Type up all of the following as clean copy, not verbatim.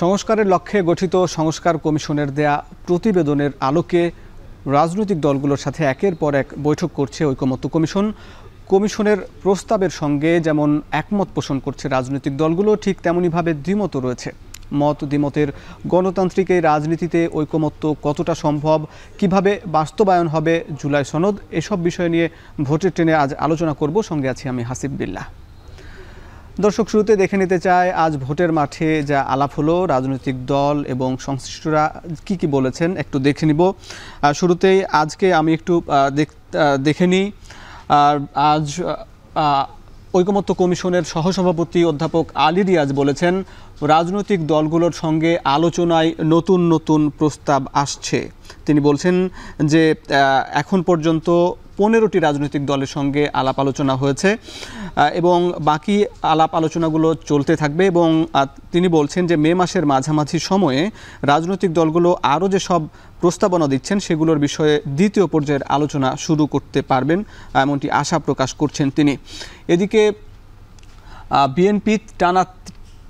সংস্কারের লক্ষ্যে গঠিত সংস্কার কমিশনের দেয়া প্রতিবেদনের আলোকে রাজনৈতিক দলগুলোর সাথে একের পর এক বৈঠক করছে ঐকমত্য কমিশন। কমিশনের প্রস্তাবের সঙ্গে যেমন একমত পোষণ করছে রাজনৈতিক দলগুলো, ঠিক তেমনইভাবে দ্বিমতও রয়েছে। মত দ্বিমতের গণতান্ত্রিক এই রাজনীতিতে ঐকমত্য কতটা সম্ভব, কিভাবে বাস্তবায়ন হবে জুলাই সনদ, এসব বিষয় নিয়ে ভোটের ট্রেনে আজ আলোচনা করব। সঙ্গে আছি আমি হাসিব বিল্লাহ। দর্শক, শুরুতে দেখে নিতে চাই আজ ভোটের মাঠে যা আলাপ হলো, রাজনৈতিক দল এবং সংশ্লিষ্টরা কি বলেছেন একটু দেখে নিব। শুরুতেই আজকে আমি একটু দেখে নিই। আজ ঐকমত্য কমিশনের সহসভাপতি অধ্যাপক আলী রিয়াজ বলেছেন, রাজনৈতিক দলগুলোর সঙ্গে আলোচনায় নতুন নতুন প্রস্তাব আসছে। তিনি বলছেন যে এখন পর্যন্ত 15টি রাজনৈতিক দলের সঙ্গে আলাপ আলোচনা হয়েছে এবং বাকি আলাপ আলোচনাগুলো চলতে থাকবে। এবং তিনি বলছেন যে মে মাসের মাঝামাঝি সময়ে রাজনৈতিক দলগুলো আরও যেসব প্রস্তাবনা দিচ্ছেন সেগুলোর বিষয়ে দ্বিতীয় পর্যায়ের আলোচনা শুরু করতে পারবেন, এমনটি আশা প্রকাশ করছেন তিনি। এদিকে বিএনপি টানা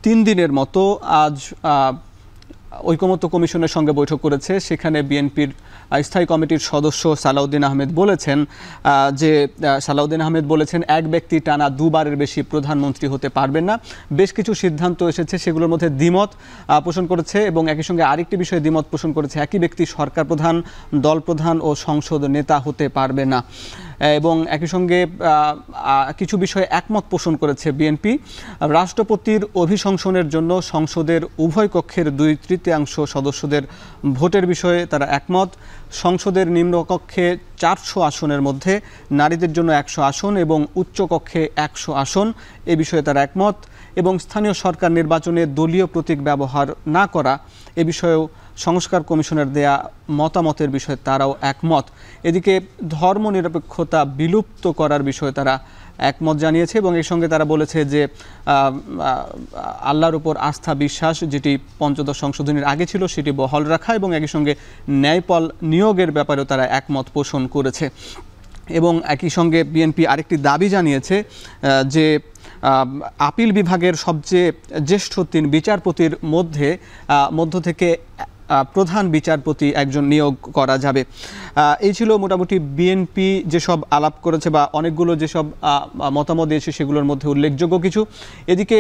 3 দিনের মতো আজ ঐকমত্য কমিশনের সঙ্গে বৈঠক করেছে। সেখানে বিএনপির স্থায়ী কমিটির সদস্য সালাউদ্দিন আহমেদ বলেছেন এক ব্যক্তি টানা 2 বারের বেশি প্রধানমন্ত্রী হতে পারবেন না। বেশ কিছু সিদ্ধান্ত এসেছে, সেগুলোর মধ্যে দ্বিমত পোষণ করেছে এবং একই সঙ্গে আরেকটি বিষয়ে দ্বিমত পোষণ করেছে, একই ব্যক্তি সরকার প্রধান, দল প্রধান ও সংসদ নেতা হতে পারবে না। এবং একই সঙ্গে কিছু বিষয়ে একমত পোষণ করেছে বিএনপি। রাষ্ট্রপতির অভিশংসনের জন্য সংসদের উভয় কক্ষের 2/3 সদস্যদের ভোটের বিষয়ে তারা একমত। সংসদের নিম্নকক্ষে 400 আসনের মধ্যে নারীদের জন্য 100 আসন এবং উচ্চকক্ষে 100 আসন, এ বিষয়ে তারা একমত। এবং স্থানীয় সরকার নির্বাচনে দলীয় প্রতীক ব্যবহার না করা, এ বিষয়েও সংস্কার কমিশনের দেয়া মতামতের বিষয়ে তারাও একমত। এদিকে ধর্মনিরপেক্ষতা বিলুপ্ত করার বিষয়ে তারা একমত জানিয়েছে এবং এর সঙ্গে তারা বলেছে যে আল্লাহর উপর আস্থা বিশ্বাস যেটি 15th সংশোধনীর আগে ছিল সেটি বহাল রাখা এবং একই সঙ্গে ন্যায়পাল নিয়োগের ব্যাপারেও তারা একমত পোষণ করেছে। এবং একই সঙ্গে বিএনপি আরেকটি দাবি জানিয়েছে যে আপিল বিভাগের সবচেয়ে জ্যেষ্ঠ 3 বিচারপতির মধ্য থেকে প্রধান বিচারপতি একজন নিয়োগ করা যাবে। এই ছিল মোটামুটি বিএনপি যেসব আলাপ করেছে বা অনেকগুলো যেসব মতামত দিয়েছে সেগুলোর মধ্যে উল্লেখযোগ্য কিছু। এদিকে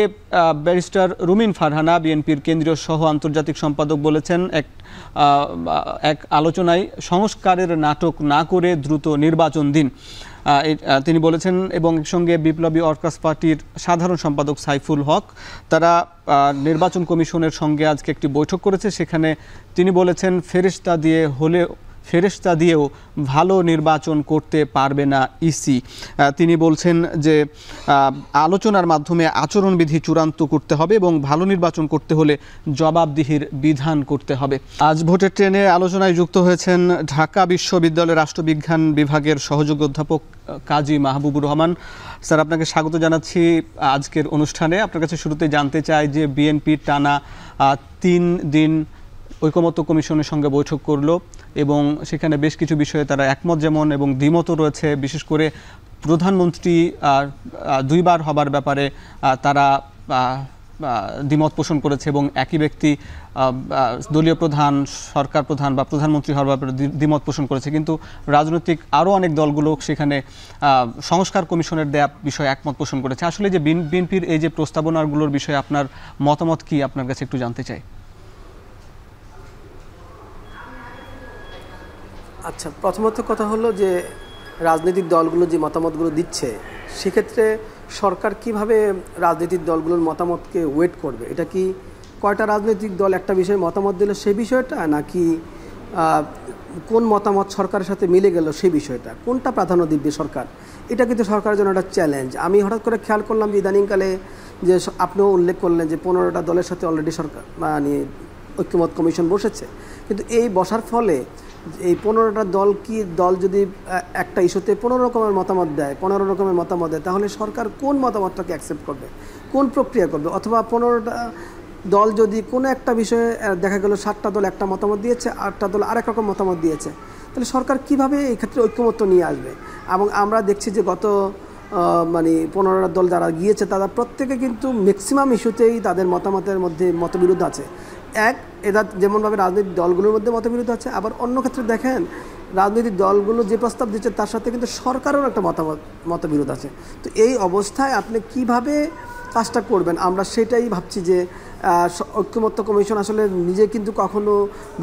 ব্যারিস্টার রুমিন ফারহানা, বিএনপির কেন্দ্রীয় সহ আন্তর্জাতিক সম্পাদক, বলেছেন এক আলোচনায় সংস্কারের নাটক না করে দ্রুত নির্বাচন দিন। তিনি বলেছেন এবং সঙ্গে বিপ্লবী ওয়ার্কার্স পার্টির সাধারণ সম্পাদক সাইফুল হক, তারা নির্বাচন কমিশনের সঙ্গে আজকে একটি বৈঠক করেছে। সেখানে তিনি বলেছেন ফেরেশতা দিয়েও ভালো নির্বাচন করতে পারবে না ইসি। তিনি বলছেন যে আলোচনার মাধ্যমে আচরণবিধি চূড়ান্ত করতে হবে এবং ভালো নির্বাচন করতে হলে জবাবদিহির বিধান করতে হবে। আজ ভোটের ট্রেনে আলোচনায় যুক্ত হয়েছেন ঢাকা বিশ্ববিদ্যালয়ের রাষ্ট্রবিজ্ঞান বিভাগের সহযোগী অধ্যাপক কাজী মাহবুবুর রহমান। স্যার, আপনাকে স্বাগত জানাচ্ছি আজকের অনুষ্ঠানে। আপনার কাছে শুরুতে জানতে চাই যে বিএনপি টানা 3 দিন ঐকমত্য কমিশনের সঙ্গে বৈঠক করলো এবং সেখানে বেশ কিছু বিষয়ে তারা একমত যেমন এবং দ্বিমতও রয়েছে। বিশেষ করে প্রধানমন্ত্রী 2 বার হবার ব্যাপারে তারা দ্বিমত পোষণ করেছে এবং একই ব্যক্তি দলীয় প্রধান, সরকার প্রধান বা প্রধানমন্ত্রী হওয়ার ব্যাপারে দ্বিমত পোষণ করেছে। কিন্তু রাজনৈতিক আরও অনেক দলগুলো সেখানে সংস্কার কমিশনের দেয়া বিষয়ে একমত পোষণ করেছে। আসলে যে বিএনপির এই যে প্রস্তাবনাগুলোর বিষয়ে আপনার মতামত কি, আপনার কাছে একটু জানতে চাই। আচ্ছা, প্রথমত কথা হলো যে রাজনৈতিক দলগুলো যে মতামতগুলো দিচ্ছে সেক্ষেত্রে সরকার কিভাবে রাজনৈতিক দলগুলোর মতামতকে ওয়েট করবে? এটা কি কয়টা রাজনৈতিক দল একটা বিষয়ে মতামত দিল সেই বিষয়টা, নাকি কোন মতামত সরকারের সাথে মিলে গেল সেই বিষয়টা, কোনটা প্রাধান্য দিবে সরকার? এটা কিন্তু সরকারের জন্য একটা চ্যালেঞ্জ। আমি হঠাৎ করে খেয়াল করলাম যে ইদানিংকালে যে আপনিও উল্লেখ করলেন যে 15টা দলের সাথে অলরেডি সরকার ঐক্যমত কমিশন বসেছে, কিন্তু এই বসার ফলে এই 15টা দল যদি একটা ইস্যুতে 15 রকমের মতামত দেয়, তাহলে সরকার কোন মতামতটাকে অ্যাকসেপ্ট করবে, কোন প্রক্রিয়া করবে? অথবা 15টা দল যদি কোনো একটা বিষয়ে দেখা গেল 7টা দল একটা মতামত দিয়েছে, 8টা দল আরেক রকম মতামত দিয়েছে, তাহলে সরকার কিভাবে এই ক্ষেত্রে ঐক্যমত্য নিয়ে আসবে? এবং আমরা দেখছি যে গত 15টা দল যারা গিয়েছে তারা প্রত্যেকে কিন্তু ম্যাক্সিমাম ইস্যুতেই তাদের মতামতের মধ্যে মতবিরোধ আছে। এক এরা যেমনভাবে রাজনৈতিক দলগুলোর মধ্যে মতবিরোধ আছে, আবার অন্য ক্ষেত্রে দেখেন রাজনৈতিক দলগুলো যে প্রস্তাব দিচ্ছে তার সাথে কিন্তু সরকারেরও একটা মতবিরোধ আছে। তো এই অবস্থায় আপনি কিভাবে কাজটা করবেন, আমরা সেটাই ভাবছি যে ঐক্যমত্য কমিশন আসলে নিজে কিন্তু কখনো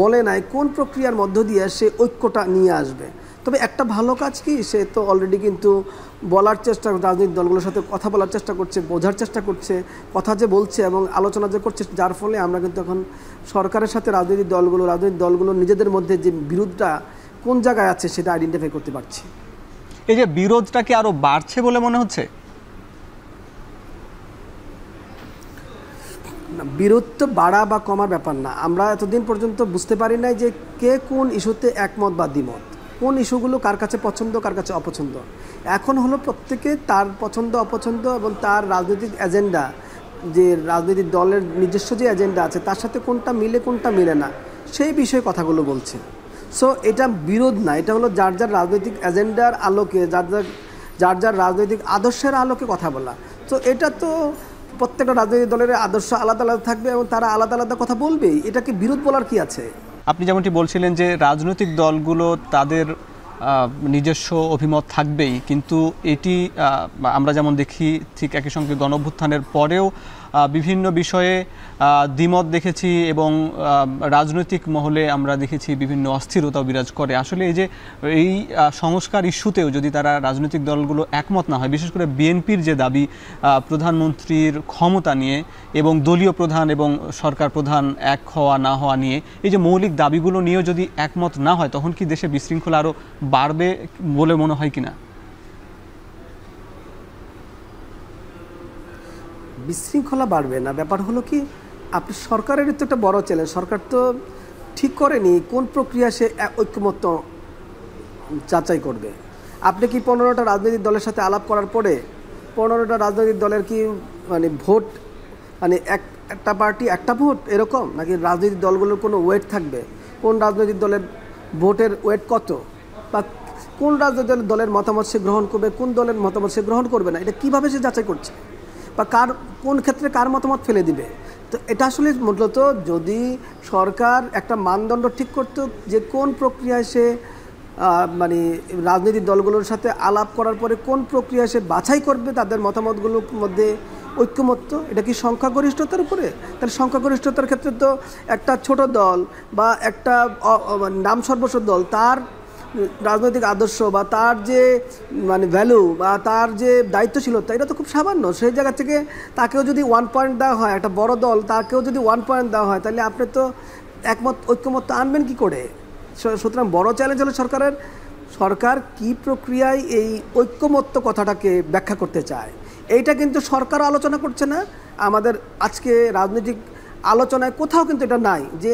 বলে নাই কোন প্রক্রিয়ার মধ্য দিয়ে সে ঐক্যটা নিয়ে আসবে। তবে একটা ভালো কাজ কি, সে তো অলরেডি কিন্তু বলার চেষ্টা, রাজনৈতিক দলগুলোর সাথে কথা বলার চেষ্টা করছে, বোঝার চেষ্টা করছে, কথা যে বলছে এবং আলোচনা যে করছে, যার ফলে আমরা কিন্তু এখন সরকারের সাথে রাজনৈতিক দলগুলো নিজেদের মধ্যে যে বিরোধটা কোন জায়গায় আছে সেটা আইডেন্টিফাই করতে পারছি। এই যে বিরোধটা কি আরো বাড়ছে বলে মনে হচ্ছে? বিরোধ তো বাড়া বা কমার ব্যাপার না, আমরা এতদিন পর্যন্ত বুঝতে পারি নাই যে কে কোন ইস্যুতে একমত বা দ্বিমত, কোন ইস্যুগুলো কার কাছে পছন্দ কার কাছে অপছন্দ। এখন হলো প্রত্যেকে তার পছন্দ অপছন্দ এবং তার রাজনৈতিক এজেন্ডা, যে রাজনৈতিক দলের নিজস্ব যে এজেন্ডা আছে তার সাথে কোনটা মিলে কোনটা মিলে না সেই বিষয়ে কথাগুলো বলছে। সো এটা বিরোধ না, এটা হলো যার যার রাজনৈতিক এজেন্ডার আলোকে, যার যার রাজনৈতিক আদর্শের আলোকে কথা বলা। তো এটা তো প্রত্যেকটা রাজনৈতিক দলের আদর্শ আলাদা আলাদা থাকবে এবং তারা আলাদা আলাদা কথা বলবেই, এটাকে বিরোধ বলার কি আছে? আপনি যেমনটি বলছিলেন যে রাজনৈতিক দলগুলো তাদের নিজস্ব অভিমত থাকবেই, কিন্তু এটি আমরা যেমন দেখি ঠিক একই সঙ্গে গণঅভ্যুত্থানের পরেও বিভিন্ন বিষয়ে দ্বিমত দেখেছি এবং রাজনৈতিক মহলে আমরা দেখেছি বিভিন্ন অস্থিরতাও বিরাজ করে। আসলে এই যে এই সংস্কার ইস্যুতেও যদি তারা রাজনৈতিক দলগুলো একমত না হয়, বিশেষ করে বিএনপির যে দাবি প্রধানমন্ত্রীর ক্ষমতা নিয়ে এবং দলীয় প্রধান এবং সরকার প্রধান এক হওয়া না হওয়া নিয়ে, এই যে মৌলিক দাবিগুলো নিয়েও যদি একমত না হয় তখন কি দেশে বিশৃঙ্খলা আরও বাড়বে বলে মনে হয় কিনা? বিশৃঙ্খলা বাড়বে না, ব্যাপার হলো কি, আপনি সরকারের তো একটা বড় চ্যালেঞ্জ, সরকার তো ঠিক করেনি কোন প্রক্রিয়া সে ঐক্যমত্য যাচাই করবে। আপনি কি 15টা রাজনৈতিক দলের সাথে আলাপ করার পরে 15টা রাজনৈতিক দলের কি মানে ভোট, মানে একটা পার্টি একটা ভোট এরকম, নাকি রাজনৈতিক দলগুলোর কোনো ওয়েট থাকবে, কোন রাজনৈতিক দলের ভোটের ওয়েট কত, বা কোন রাজনৈতিক দলের মতামত সে গ্রহণ করবে, কোন দলের মতামত সে গ্রহণ করবে না, এটা কীভাবে সে যাচাই করছে, বা কোন ক্ষেত্রে কার মতামত ফেলে দিবে? তো এটা আসলে মূলত যদি সরকার একটা মানদণ্ড ঠিক করতো যে কোন প্রক্রিয়ায় সে মানে রাজনৈতিক দলগুলোর সাথে আলাপ করার পরে কোন প্রক্রিয়ায় সে বাছাই করবে তাদের মতামতগুলোর মধ্যে ঐক্যমত্য, এটা কি সংখ্যাগরিষ্ঠতার উপরে? তাহলে সংখ্যাগরিষ্ঠতার ক্ষেত্রে তো একটা ছোট দল বা একটা নাম সর্বস্ব দল তার রাজনৈতিক আদর্শ বা তার যে মানে ভ্যালু বা তার যে দায়িত্বশীলতা এটা তো খুব সামান্য, সেই জায়গা থেকে তাকেও যদি 1 পয়েন্ট দেওয়া হয়, একটা বড় দল তাকেও যদি 1 পয়েন্ট দেওয়া হয়, তাহলে আপনি তো ঐক্যমত্য আনবেন কি করে? সুতরাং বড় চ্যালেঞ্জ হলো সরকার কি প্রক্রিয়ায় এই ঐক্যমত্য কথাটাকে ব্যাখ্যা করতে চায়। এইটা কিন্তু সরকার আলোচনা করছে না, আমাদের আজকে রাজনৈতিক আলোচনায় কোথাও কিন্তু এটা নাই যে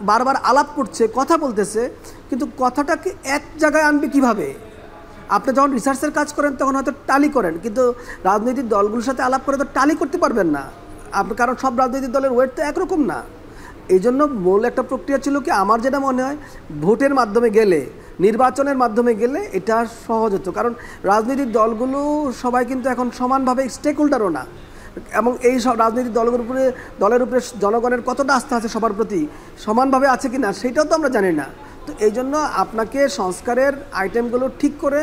বারবার আলাপ করছে, কথা বলতেছে, কিন্তু কথাটাকে এক জায়গায় আনবে কিভাবে? আপনি যখন রিসার্চের কাজ করেন তখন হয়তো টালি করেন, কিন্তু রাজনৈতিক দলগুলোর সাথে আলাপ করে তো টালি করতে পারবেন না আপনি, কারণ সব রাজনৈতিক দলের ওয়েট তো একরকম না। এই জন্য মূল একটা প্রক্রিয়া ছিল কি, আমার যেটা মনে হয় ভোটের মাধ্যমে গেলে, নির্বাচনের মাধ্যমে গেলে এটা সহজ হতো, কারণ রাজনৈতিক দলগুলো সবাই কিন্তু এখন সমানভাবে স্টেক হোল্ডারও না, এবং এই সব রাজনৈতিক দলের উপরে জনগণের কতটা আস্থা আছে সবার প্রতি সমানভাবে আছে কি না সেটাও তো আমরা জানি না। তো এই জন্য আপনাকে সংস্কারের আইটেমগুলো ঠিক করে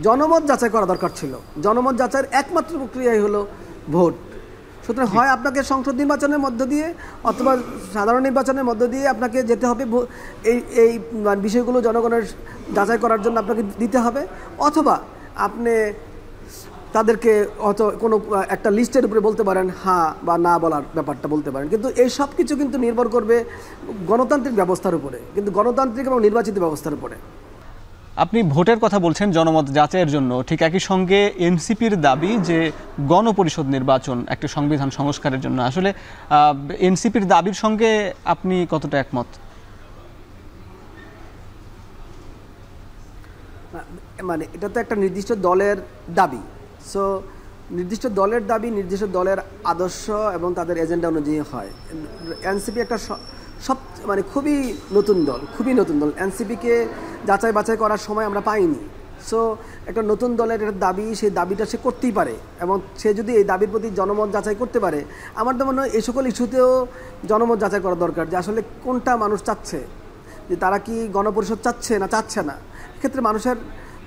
জনমত যাচাই করা দরকার ছিল। জনমত যাচাইয়ের একমাত্র প্রক্রিয়াই হলো ভোট। সুতরাং হয় আপনাকে সংসদ নির্বাচনের মধ্য দিয়ে অথবা সাধারণ নির্বাচনের মধ্য দিয়ে আপনাকে যেতে হবে, এই বিষয়গুলো জনগণের যাচাই করার জন্য আপনাকে দিতে হবে, অথবা আপনি তাদেরকে হয়তো কোনো একটা লিস্টের উপরে বলতে পারেন হ্যাঁ বা না বলার ব্যাপারটা বলতে পারেন, কিন্তু এই সব কিছু কিন্তু নির্ভর করবে গণতান্ত্রিক ব্যবস্থার উপরে, কিন্তু গণতান্ত্রিক এবং নির্বাচিত ব্যবস্থার উপরে। আপনি ভোটের কথা বলছেন জনমত যাচাইয়ের জন্য, ঠিক একই সঙ্গে এনসিপির দাবি যে গণপরিষদ নির্বাচন একটি সংবিধান সংস্কারের জন্য, আসলে এনসিপির দাবির সঙ্গে আপনি কতটা একমত? মানে এটা তো একটা নির্দিষ্ট দলের দাবি, সো নির্দিষ্ট দলের দাবি নির্দিষ্ট দলের আদর্শ এবং তাদের এজেন্ডা অনুযায়ী হয়। এনসিপি একটা খুবই নতুন দল। এনসিপিকে যাচাই বাছাই করার সময় আমরা পাইনি, সো একটা নতুন দলের একটা দাবি, সেই দাবিটা সে করতেই পারে, এবং সে যদি এই দাবির প্রতি জনমত যাচাই করতে পারে, আমার তো মনে হয় এই সকল ইস্যুতেও জনমত যাচাই করা দরকার যে আসলে কোনটা মানুষ চাচ্ছে, যে তারা কি গণপরিষদ চাচ্ছে না চাচ্ছে না। এক্ষেত্রে মানুষের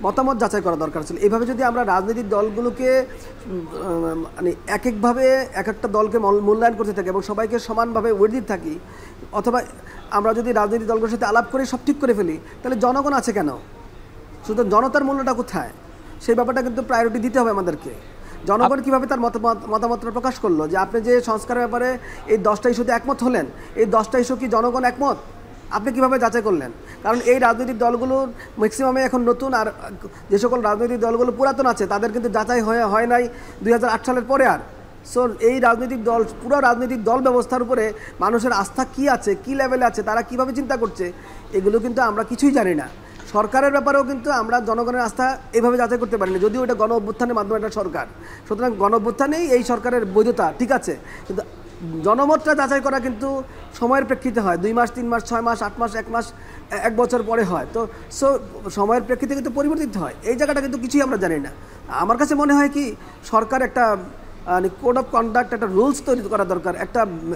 মতামত যাচাই করা দরকার ছিল। এইভাবে যদি আমরা রাজনৈতিক দলগুলোকে মানে এক একভাবে এক একটা দলকে মূল্যায়ন করতে থাকি এবং সবাইকে সমানভাবে ওয়েট দিতে থাকি, অথবা আমরা যদি রাজনৈতিক দলগুলোর সাথে আলাপ করে সব ঠিক করে ফেলি, তাহলে জনগণ আছে কেন? শুধু জনতার মূল্যটা কোথায়, সেই ব্যাপারটা কিন্তু প্রায়োরিটি দিতে হবে আমাদেরকে। জনগণ কীভাবে তার মতামতটা প্রকাশ করলো যে আপনি যে সংস্কারের ব্যাপারে এই 10টা ইস্যুতে একমত হলেন, এই 10টা ইস্যু কি জনগণ একমত? আপনি কিভাবে যাচাই করলেন? কারণ এই রাজনৈতিক দলগুলোর ম্যাক্সিমামে এখন নতুন, আর যে সকল রাজনৈতিক দলগুলো পুরাতন আছে তাদের কিন্তু যাচাই হয় নাই 2008 সালের পরে। আর সো এই রাজনৈতিক দল, পুরো রাজনৈতিক দল ব্যবস্থার উপরে মানুষের আস্থা কি আছে, কি লেভেলে আছে, তারা কিভাবে চিন্তা করছে, এগুলো কিন্তু আমরা কিছুই জানি না। সরকারের ব্যাপারেও কিন্তু আমরা জনগণের আস্থা এভাবে যাচাই করতে পারি না, যদিও এটা গণ অভ্যুত্থানের মাধ্যমে একটা সরকার। সুতরাং গণ অভ্যুত্থানেই এই সরকারের বৈধতা ঠিক আছে, কিন্তু জনমতটা যাচাই করা কিন্তু সময়ের প্রেক্ষিতে হয়, 2 মাস 3 মাস 6 মাস 8 মাস 1 মাস 1 বছর পরে হয়। তো সো সময়ের প্রেক্ষিতে কিন্তু পরিবর্তিত হয়, এই জায়গাটা কিন্তু কিছুই আমরা জানি না। আমার কাছে মনে হয় কি সরকার একটা কোড অফ কন্ডাক্ট, একটা রুলস তৈরি করা দরকার,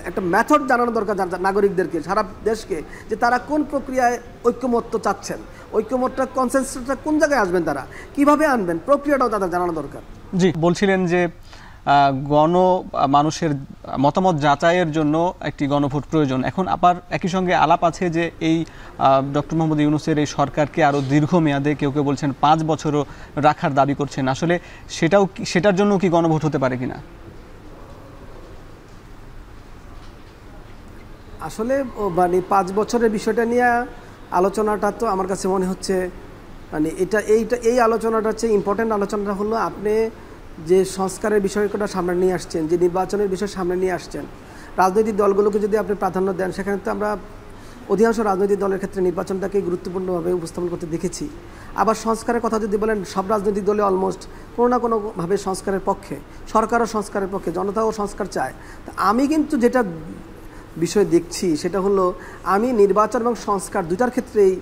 একটা মেথড জানানো দরকার নাগরিকদেরকে, সারা দেশকে, যে তারা কোন প্রক্রিয়ায় ঐক্যমত্য চাচ্ছেন, ঐক্যমত্যটা কনসেনসাসটা কোন জায়গায় আসবেন, তারা কিভাবে আনবেন, প্রক্রিয়াটাও তাদের জানানো দরকার। জি, বলছিলেন যে মানুষের মতামত যাচাইয়ের জন্য একটি গণভোট প্রয়োজন। এখন আবার একই সঙ্গে আলাপ আছে যে এই ডক্টর মোহাম্মদ ইউনূসের এই সরকারকে আরও দীর্ঘমেয়াদে, কেউ কেউ বলছেন 5 বছরও রাখার দাবি করছেন। আসলে সেটার জন্য কি গণভোট হতে পারে কিনা? আসলে মানে 5 বছরের বিষয়টা নিয়ে আলোচনাটা তো আমার কাছে মনে হচ্ছে মানে এই আলোচনাটা হচ্ছে ইম্পর্টেন্ট। আলোচনাটা হলো আপনি যে সংস্কারের বিষয়টা সামনে নিয়ে আসছেন, যে নির্বাচনের বিষয় সামনে নিয়ে আসছেন, রাজনৈতিক দলগুলোকে যদি আপনি প্রাধান্য দেন, সেখানে তো আমরা অধিকাংশ রাজনৈতিক দলের ক্ষেত্রে নির্বাচনটাকে গুরুত্বপূর্ণভাবে উপস্থাপন করতে দেখেছি। আবার সংস্কারের কথা যদি বলেন, সব রাজনৈতিক দলে অলমোস্ট কোনো না কোনোভাবে সংস্কারের পক্ষে, সরকারও সংস্কারের পক্ষে, জনতাও সংস্কার চায়। তো আমি কিন্তু যেটা বিষয় দেখছি সেটা হলো, আমি নির্বাচন এবং সংস্কার দুটার ক্ষেত্রেই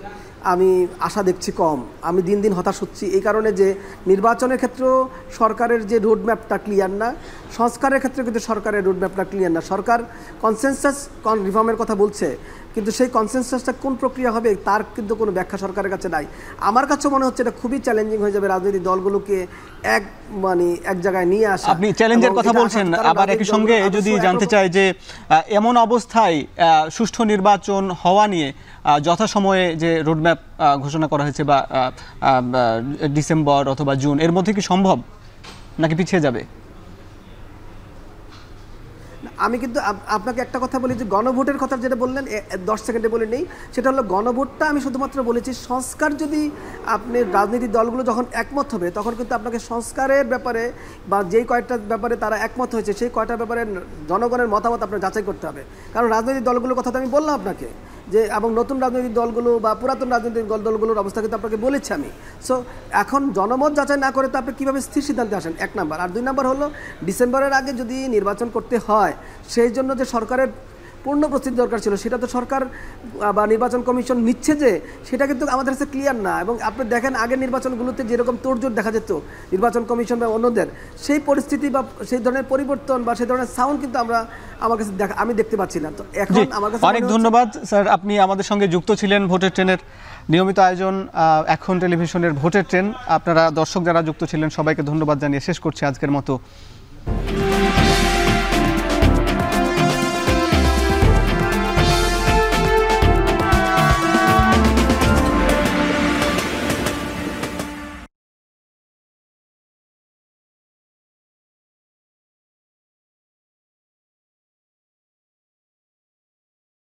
আমি আশা দেখছি কম। আমি দিন দিন হতাশ হচ্ছি এই কারণে যে নির্বাচনের ক্ষেত্রেও সরকারের যে রোডম্যাপটা ক্লিয়ার না, সংস্কারের ক্ষেত্রে কিন্তু সরকারের রোডম্যাপটা ক্লিয়ার না। সরকার কনসেনসাস রিফর্মের কথা বলছে, কিন্তু সেই কনসেনসাসটা কোন প্রক্রিয়া হবে তার কিন্তু কোনো ব্যাখ্যা সরকারের কাছে নাই। আমার কাছে মনে হচ্ছে এটা খুবই চ্যালেঞ্জিং হয়ে যাবে রাজনৈতিক দলগুলোকে এক জায়গায় নিয়ে আসা। আপনি চ্যালেঞ্জের কথা বলছেন, আবার একই সঙ্গে যদি জানতে চাই যে এমন অবস্থায় সুষ্ঠু নির্বাচন হওয়া নিয়ে যথাসময়ে যে রোডম্যাপ ঘোষণা করা হয়েছে, বা ডিসেম্বর অথবা জুন, এর মধ্যে কি সম্ভব নাকি পিছিয়ে যাবে? আমি কিন্তু আপনাকে একটা কথা বলি যে গণভোটের কথা যেটা বললেন 10 সেকেন্ডে বলে নেই, সেটা হলো গণভোটটা আমি শুধুমাত্র বলেছি সংস্কার যদি আপনি রাজনৈতিক দলগুলো যখন একমত হবে, তখন কিন্তু আপনাকে সংস্কারের ব্যাপারে বা যেই কয়েকটা ব্যাপারে তারা একমত হয়েছে সেই কয়টা ব্যাপারে জনগণের মতামত আপনার যাচাই করতে হবে। কারণ রাজনৈতিক দলগুলোর কথা তো আমি বললাম আপনাকে, যে এবং নতুন রাজনৈতিক দলগুলো বা পুরাতন রাজনৈতিক দলগুলোর অবস্থা কিন্তু আপনাকে বলেছি আমি। সো এখন জনমত যাচাই না করে তো আপনি কীভাবে স্থির সিদ্ধান্তে আসেন, 1 নাম্বার। আর 2 নাম্বার হলো ডিসেম্বরের আগে যদি নির্বাচন করতে হয়, সেই জন্য যে সরকারের পূর্ণ প্রস্তুতি দরকার ছিল, সেটা তো সরকার বা নির্বাচন কমিশন নিচ্ছে যে, সেটা কিন্তু আমাদের কাছে ক্লিয়ার না। এবং আপনি দেখেন আগের নির্বাচনগুলোতে যেরকম তোড়জোড় দেখা যেত নির্বাচন কমিশন বা অন্যদের, সেই পরিস্থিতি বা সেই ধরনের পরিবর্তন বা সেই ধরনের সাউন্ড কিন্তু আমার কাছে আমি দেখতে পাচ্ছি না। তো এখন আমার কাছে অনেক ধন্যবাদ স্যার, আপনি আমাদের সঙ্গে যুক্ত ছিলেন। ভোটের ট্রেনের নিয়মিত আয়োজন এখন টেলিভিশনের ভোটের ট্রেন। আপনারা দর্শক যারা যুক্ত ছিলেন সবাইকে ধন্যবাদ জানিয়ে শেষ করছি আজকের মতো